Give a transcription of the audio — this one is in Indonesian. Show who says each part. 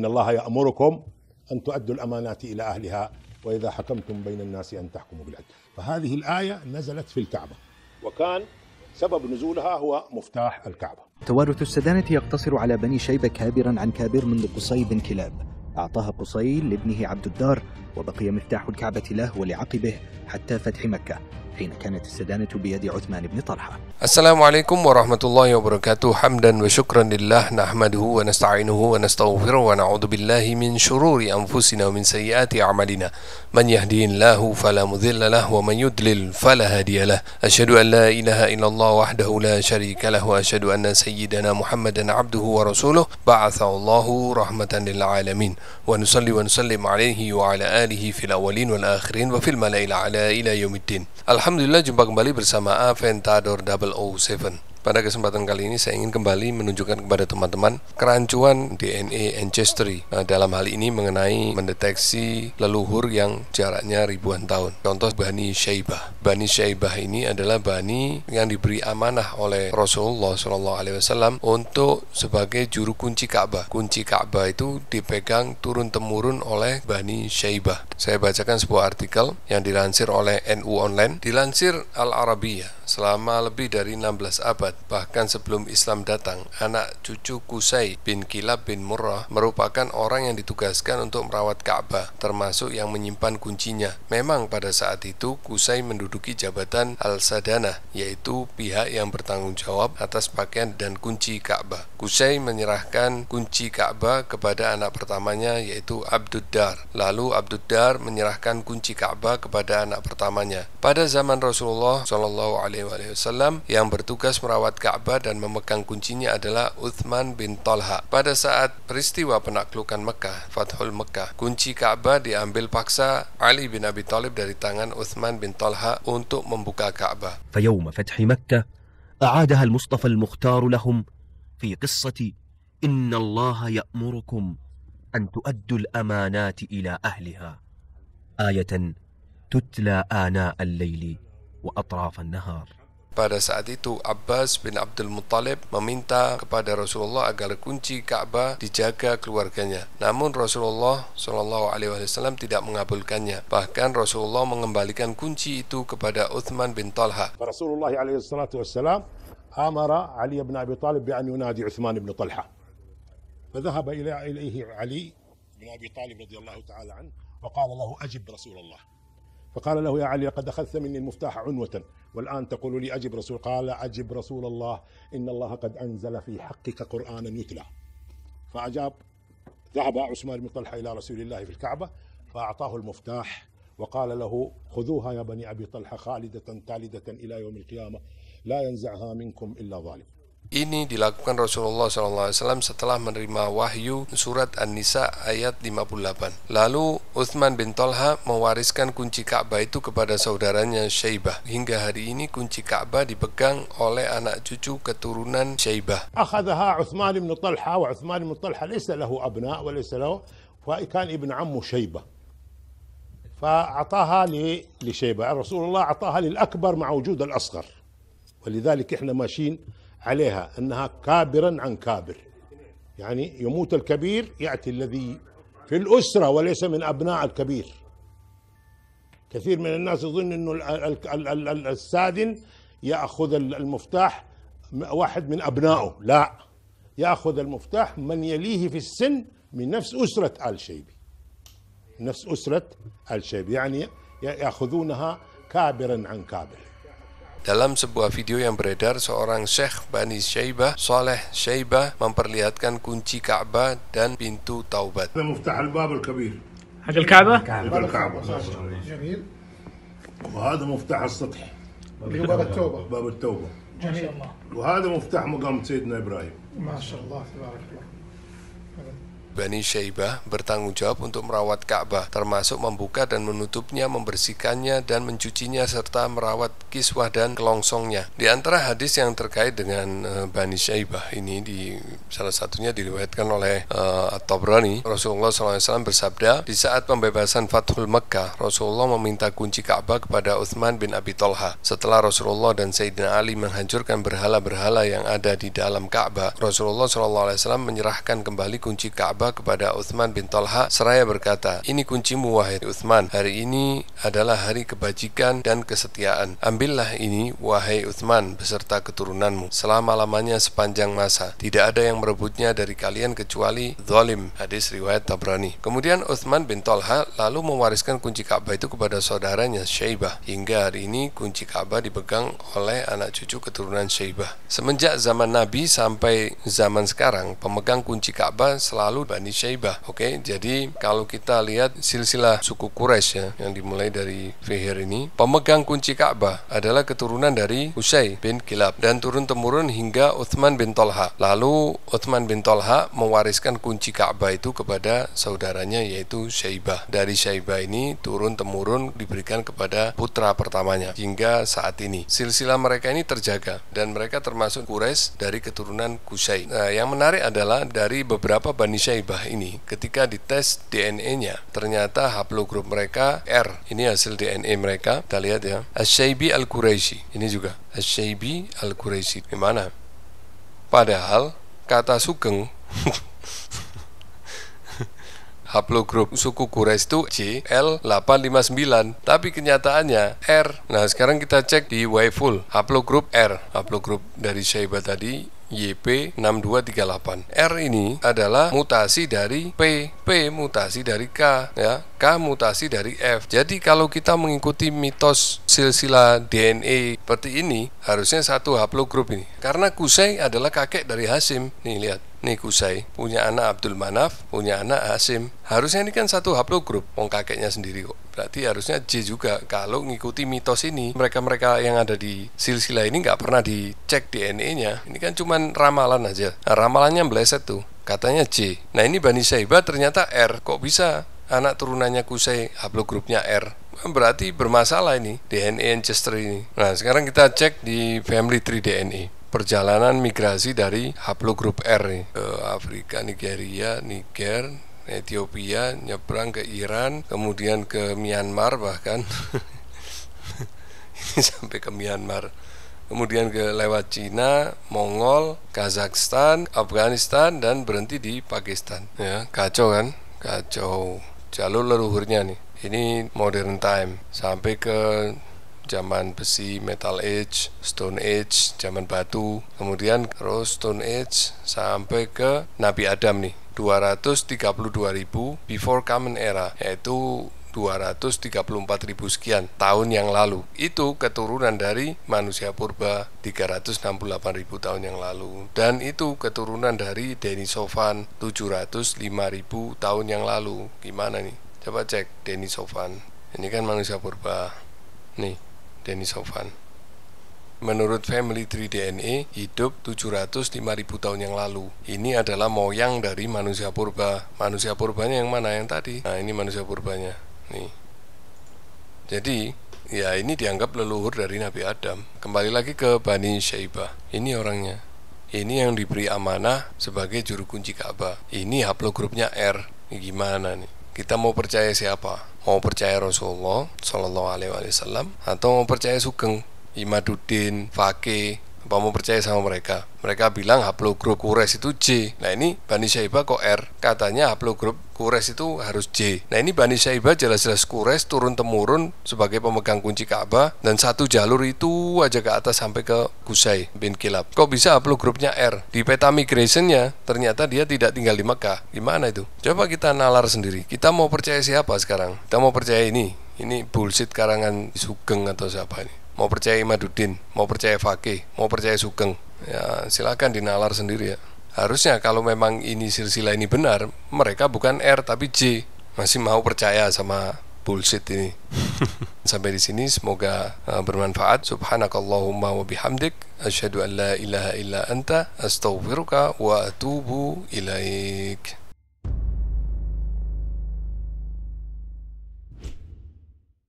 Speaker 1: إن الله يأمركم أن تؤدوا الأمانات إلى أهلها وإذا حكمتم بين الناس أن تحكموا بالعدل. فهذه الآية نزلت في الكعبة، وكان سبب نزولها هو مفتاح الكعبة.
Speaker 2: توارث السدانة يقتصر على بني شيبة كابرا عن كابر منذ قصي بن كلاب، أعطاها قصي لابنه عبد الدار، وبقي مفتاح الكعبة له ولعقبه حتى فتح مكة، حين كانت السدانة بيد عثمان بن طلحة.
Speaker 3: Assalamualaikum warahmatullahi wabarakatuh. Hamdan wa syukran lillah, nahmaduhu wa nasta'inuhu wa nastaghfiruh wa na'udzu billahi min syururi anfusina wa min sayyiati a'malina. Man yahdihillahu fala mudilla lahu wa man yudlil fala hadiyalah. Asyhadu an la ilaha illallah wahdahu la syarika lahu wa asyhadu anna sayyidana Muhammadan abduhu wa rasuluh ba'atsallahu rahmatan lil alamin. Wa nusalli wa nusallim alaihi wa ala alihi fil awwalin wal akhirin wa fil mala'il a'la ila yaumiddin. Alhamdulillah, jumpa kembali bersama Aventador 007. Pada kesempatan kali ini saya ingin kembali menunjukkan kepada teman-teman kerancuan DNA ancestry. Dalam hal ini mengenai mendeteksi leluhur yang jaraknya ribuan tahun. Contoh Bani Syaibah. Bani Syaibah ini adalah bani yang diberi amanah oleh Rasulullah SAW untuk sebagai juru kunci Ka'bah. Kunci Ka'bah itu dipegang turun-temurun oleh Bani Syaibah. Saya bacakan sebuah artikel yang dilansir oleh NU Online. Dilansir Al-Arabiyah, selama lebih dari 16 abad, bahkan sebelum Islam datang, anak cucu Qusay bin Kilab bin Murrah merupakan orang yang ditugaskan untuk merawat Ka'bah, termasuk yang menyimpan kuncinya. Memang pada saat itu Qusay menduduki jabatan Al-Sadanah, yaitu pihak yang bertanggung jawab atas pakaian dan kunci Ka'bah. Qusay menyerahkan kunci Ka'bah kepada anak pertamanya, yaitu Abduddar. Lalu Abduddar menyerahkan kunci Ka'bah kepada anak pertamanya. Pada zaman Rasulullah SAW, yang bertugas merawat Ka'bah dan memegang kuncinya adalah Uthman bin Talha. Pada saat peristiwa penaklukan Mekah, Fathul Mekah, kunci Ka'bah diambil paksa Ali bin Abi Thalib dari tangan Uthman bin Talha untuk membuka Ka'bah.
Speaker 4: فيوم فتح مكة أعادها المصطفى المختار لهم في قصة إن الله يأمركم أن تؤدوا الأمانات إلى أهلها، آية تتلى آناء الليل وأطراف النهار.
Speaker 3: Pada saat itu Abbas bin Abdul Muttalib meminta kepada Rasulullah agar kunci Ka'bah dijaga keluarganya. Namun Rasulullah SAW tidak mengabulkannya. Bahkan Rasulullah mengembalikan kunci itu kepada Uthman bin Talha.
Speaker 1: Rasulullah SAW amara Ali bin Abi Talib bi an yunadi Uthman bin Talha. فذهب إليه علي بن أبي طالب رضي الله تعالى عنه وقال له أجب رسول الله. فقال له يا علي قد أخذت مني المفتاح عنوة والآن تقول لي أجب رسول. قال أجب رسول الله إن الله قد أنزل في حقك قرآنا يتلى. فأجاب. ذهب عثمان بن طلحة إلى رسول الله في الكعبة فأعطاه المفتاح وقال له خذوها يا بني أبي طلحة خالدة تالدة إلى يوم القيامة لا ينزعها منكم إلا ظالم.
Speaker 3: Ini dilakukan Rasulullah SAW setelah menerima wahyu surat An-Nisa ayat 58. Lalu Uthman bin Talha mewariskan kunci Ka'bah itu kepada saudaranya Syaibah. Hingga hari ini kunci Ka'bah dipegang oleh anak cucu keturunan Syaibah.
Speaker 1: أخذها عثمان بن طلحة وعثمان بن طلحة ليس له أبناء وليس له، فكان ابن عمه شيبة، فأعطاها لشيبة. رسول الله أعطاها للأكبر مع وجود الأصغر، ولذلك إحنا ماشيين عليها أنها كابرا عن كابر، يعني يموت الكبير يأتي الذي في الأسرة وليس من أبناء الكبير. كثير من الناس يظن أنه السادن يأخذ المفتاح واحد من أبنائه، لا، يأخذ المفتاح من يليه في السن من نفس أسرة آل شيبي، نفس أسرة آل شيبي، يعني يأخذونها كابرا عن كابر.
Speaker 3: Dalam sebuah video yang beredar, seorang Syekh Bani Syaibah, Saleh Syaibah, memperlihatkan kunci Ka'bah dan pintu taubat.
Speaker 1: هذا مفتاح الباب الكبير
Speaker 5: حق الكعبة؟
Speaker 1: باب الكعبة. جميل. وهذا مفتاح السطح اللي هو باب التوبة. باب التوبة.
Speaker 5: ما شاء الله.
Speaker 1: وهذا مفتاح مقام سيدنا إبراهيم.
Speaker 5: ما شاء الله تبارك الله.
Speaker 3: Bani Syaibah bertanggung jawab untuk merawat Ka'bah, termasuk membuka dan menutupnya, membersihkannya dan mencucinya, serta merawat kiswah dan kelongsongnya. Di antara hadis yang terkait dengan Bani Syaibah ini, salah satunya diriwayatkan oleh At-Tabrani. Rasulullah SAW bersabda, di saat pembebasan Fathul Mekah, Rasulullah meminta kunci Ka'bah kepada Uthman bin Abi Talha. Setelah Rasulullah dan Sayyidina Ali menghancurkan berhala-berhala yang ada di dalam Ka'bah, Rasulullah SAW menyerahkan kembali kunci Ka'bah Ka'bah kepada Utsman bin Thalha seraya berkata, "Ini kuncimu wahai Utsman. Hari ini adalah hari kebajikan dan kesetiaan. Ambillah ini wahai Utsman beserta keturunanmu selama-lamanya sepanjang masa. Tidak ada yang merebutnya dari kalian kecuali zalim." Hadis riwayat Tabrani. Kemudian Utsman bin Thalha lalu mewariskan kunci Ka'bah itu kepada saudaranya Syaibah. Hingga hari ini kunci Ka'bah dipegang oleh anak cucu keturunan Syaibah. Semenjak zaman Nabi sampai zaman sekarang, pemegang kunci Ka'bah selalu Bani Syaibah. Oke, jadi kalau kita lihat silsilah suku Quraisy ya, yang dimulai dari Fihir ini, pemegang kunci Ka'bah adalah keturunan dari Qusay bin Kilab dan turun-temurun hingga Utsman bin Thalha. Lalu Utsman bin Thalha mewariskan kunci Ka'bah itu kepada saudaranya yaitu Syaibah. Dari Syaibah ini turun-temurun diberikan kepada putra pertamanya hingga saat ini. Silsilah mereka ini terjaga dan mereka termasuk Quraisy dari keturunan Qusay. Nah, yang menarik adalah dari beberapa Bani Syaibah ini ketika dites DNA-nya ternyata haplogrup mereka R. Ini hasil DNA mereka. Kita lihat ya. Asy-Syaibi Al-Quraisy. Ini juga Asy-Syaibi Al-Quraisy. Gimana? Padahal kata Sugeng haplogrup suku Quraisy itu JL859, tapi kenyataannya R. Nah, sekarang kita cek di Waiful, haplogrup R, haplogrup dari Syaibah tadi YP6238. R ini adalah mutasi dari P mutasi dari K, ya. K mutasi dari F. Jadi kalau kita mengikuti mitos silsilah DNA seperti ini, harusnya satu haplogrup ini. Karena Qusay adalah kakek dari Hasyim. Nih lihat. Nih Qusay punya anak Abdul Manaf, punya anak Hasyim. Harusnya ini kan satu haplogrup, wong kakeknya sendiri kok. Berarti harusnya J juga. Kalau ngikuti mitos ini, mereka-mereka yang ada di silsilah ini nggak pernah dicek DNA-nya. Ini kan cuman ramalan aja. Nah, ramalannya meleset tuh. Katanya J. Nah, ini Bani Syaibah ternyata R. Kok bisa anak turunannya Qusay haplogrupnya R? Berarti bermasalah ini DNA ancestor ini. Nah, sekarang kita cek di Family Tree DNA. Perjalanan migrasi dari haplogrup R nih, ke Afrika, Nigeria, Niger, Ethiopia, nyebrang ke Iran, kemudian ke Myanmar bahkan sampai ke Myanmar, kemudian ke lewat Cina, Mongol, Kazakhstan, Afghanistan, dan berhenti di Pakistan. Ya, kacau kan? Kacau. Jalur leluhurnya nih. Ini modern time sampai ke zaman besi, Metal Age, Stone Age, zaman batu, kemudian terus Stone Age sampai ke Nabi Adam nih, 232.000 before Common Era, yaitu 234.000 sekian tahun yang lalu. Itu keturunan dari manusia purba 368.000 tahun yang lalu. Dan itu keturunan dari Denisovan 705.000 tahun yang lalu. Gimana nih? Coba cek Denisovan. Ini kan manusia purba. Nih, Denisovan. Menurut Family Tree DNA, hidup 705.000 tahun yang lalu. Ini adalah moyang dari manusia purba. Manusia purbanya yang mana? Yang tadi. Nah, ini manusia purbanya. Nih. Jadi, ya ini dianggap leluhur dari Nabi Adam. Kembali lagi ke Bani Syaibah. Ini orangnya. Ini yang diberi amanah sebagai juru kunci Ka'bah. Ini haplogrupnya R. Ini gimana nih? Kita mau percaya siapa? Mau percaya Rasulullah Shallallahu Alaihi Wasallam atau mau percaya Sugeng, Imaduddin, Fakih? Apa mau percaya sama mereka? Mereka bilang haplogrup Quraisy itu J. Nah, ini Bani Syaibah kok R? Katanya haplogrup Quraisy itu harus J. Nah, ini Bani Syaibah jelas-jelas Quraisy turun-temurun sebagai pemegang kunci Ka'bah, dan satu jalur itu aja ke atas sampai ke Qusay bin Kilab. Kok bisa haplogrupnya R? Di peta migrationnya ternyata dia tidak tinggal di Mekah. Gimana itu? Coba kita nalar sendiri. Kita mau percaya siapa sekarang? Kita mau percaya ini bullshit karangan Sugeng atau siapa ini? Mau percaya Imaduddin, mau percaya Fakih, mau percaya Sugeng, ya silakan dinalar sendiri ya. Harusnya kalau memang ini silsilah ini benar, mereka bukan R tapi J. Masih mau percaya sama bullshit ini. Sampai di sini semoga bermanfaat. Subhanakallahumma wa bihamdik, asyhadu an la ilaha illa anta, astaghfiruka wa atubu ilaik.